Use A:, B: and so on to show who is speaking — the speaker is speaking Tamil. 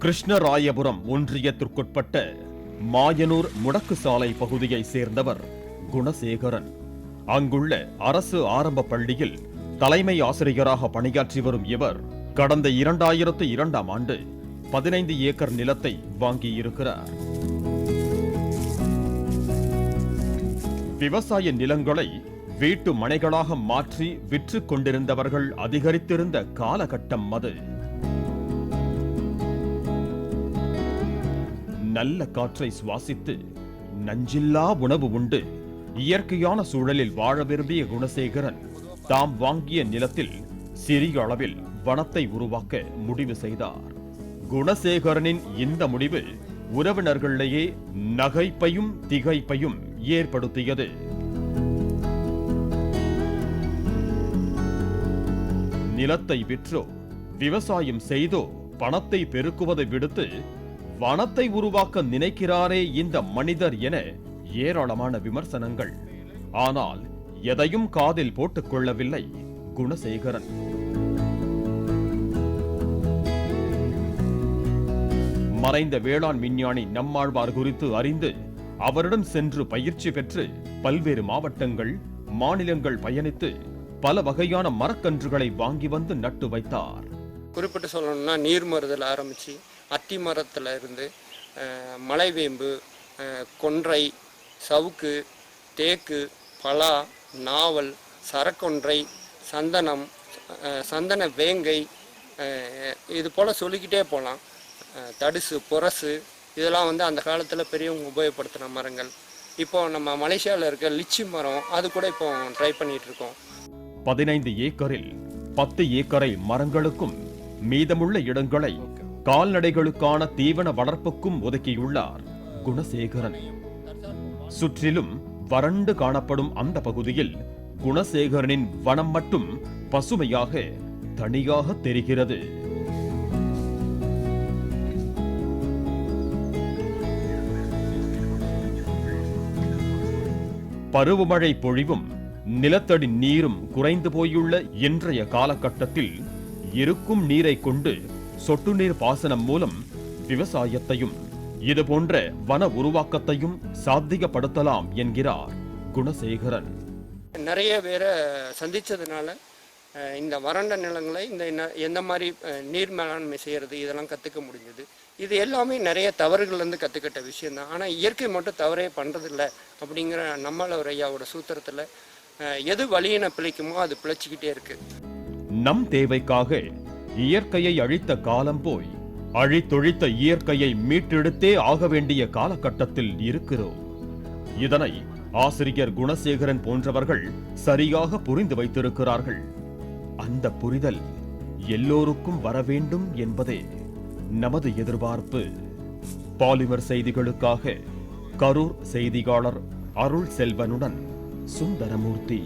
A: கிருஷ்ணராயபுரம் ஒன்றியத்திற்குட்பட்ட மாயனூர் முடக்கு சாலை பகுதியை சேர்ந்தவர் குணசேகரன். அங்குள்ள அரசு ஆரம்ப பள்ளியில் தலைமை ஆசிரியராக பணியாற்றி வரும் இவர் கடந்த 2002ஆம் ஆண்டு 15 ஏக்கர் நிலத்தை வாங்கியிருக்கிறார். விவசாய நிலங்களை வீட்டு மனைகளாக மாற்றி விற்றுக் கொண்டிருந்தவர்கள் அதிகரித்திருந்த காலகட்டம் அது. நல்ல காற்றை சுவாசித்து நஞ்சில்லா உணவு உண்டு இயற்கையான சூழலில் வாழ விரும்பிய குணசேகரன் தாம் வாங்கிய நிலத்தில் சிறிய அளவில் வனத்தை உருவாக்க முடிவு செய்தார். குணசேகரனின் இந்த முடிவு உறவினர்களிடையே நகைப்பையும் திகைப்பையும் ஏற்படுத்தியது. நிலத்தை விற்றோ விவசாயம் செய்தோ பணத்தை பெருக்குவதை விடுத்து வனத்தை உருவாக்க நினைக்கிறாரே இந்த மனிதர் என ஏராளமான விமர்சனங்கள். ஆனால் எதையும் காதில் போட்டுக் கொள்ளவில்லை குணசேகரன். மறைந்த வேளாண் விஞ்ஞானி நம்மாழ்வார் குறித்து அறிந்து அவரிடம் சென்று பயிற்சி பெற்று பல்வேறு மாவட்டங்கள் மாநிலங்கள் பயணித்து பல வகையான மரக்கன்றுகளை வாங்கி வந்து நட்டு வைத்தார்.
B: குறிப்பிட்டு சொல்லணும்னா நீர்மருதல் ஆரம்பித்து அத்தி மரத்தில் இருந்து மலைவேம்பு, கொன்றை, சவுக்கு, தேக்கு, பலா, நாவல், சரக்கொன்றை, சந்தனம், சந்தன வேங்கை, இது போல் சொல்லிக்கிட்டே போகலாம். தடுசு, புரசு, இதெல்லாம் வந்து அந்த காலத்தில் பெரியவங்க உபயோகப்படுத்தின மரங்கள். இப்போ நம்ம மலேசியாவில் இருக்க லிச்சி மரம் அது கூட இப்போ ட்ரை பண்ணிட்டு இருக்கோம்.
A: 15 ஏக்கரில் 10 ஏக்கரை மரங்களுக்கும் மீதமுள்ள இடங்களை கால்நடைகளுக்கான தீவன வளர்ப்புக்கும் ஒதுக்கியுள்ளார் குணசேகரன். சுற்றிலும் வறண்டு காணப்படும் அந்த பகுதியில் குணசேகரனின் வனம் மட்டும் பசுமையாக தனியாக தெரிகிறது. பருவமழை பொழிவும் நிலத்தடி நீரும் குறைந்து போயுள்ள இன்றைய காலகட்டத்தில் இருக்கும் நீரை கொண்டு சொட்டு நீர் பாசனம் மூலம் விவசாயத்தையும் இதுபோன்ற வன உருவாக்கத்தையும் சாத்தியப்படுத்தலாம் என்கிறார் குணசேகரன்.
B: நிறைய பேரை சந்திச்சதுனால இந்த வறண்ட நிலங்களை எந்த மாதிரி நீர் மேலாண்மை செய்யறது இதெல்லாம் கற்றுக்க முடிஞ்சது. இது எல்லாமே நிறைய தவறுகள்லேருந்து கற்றுக்கிட்ட விஷயம்தான். ஆனால் இயற்கை மட்டும் தவறே பண்ணுறதில்ல அப்படிங்கிற நம்மளவர் ஐயாவோட சூத்திரத்தில் எது வழியின பிழைக்குமோ அது பிழைச்சிக்கிட்டே இருக்கு.
A: நம் தேவைக்காக இயற்கையை அழித்த காலம் போய் அழித்தொழித்த இயற்கையை மீட்டெடுத்தே ஆக வேண்டிய காலகட்டத்தில் இருக்கிறோம். இதனை ஆசிரியர் குணசேகரன் போன்றவர்கள் சரியாக புரிந்து வைத்திருக்கிறார்கள். அந்த புரிதல் எல்லோருக்கும் வர வேண்டும் என்பதே நமது எதிர்பார்ப்பு. பாலிமர் செய்திகளுக்காக கரூர் செய்தியாளர் அருள் செல்வனுடன் சுந்தரமூர்த்தி.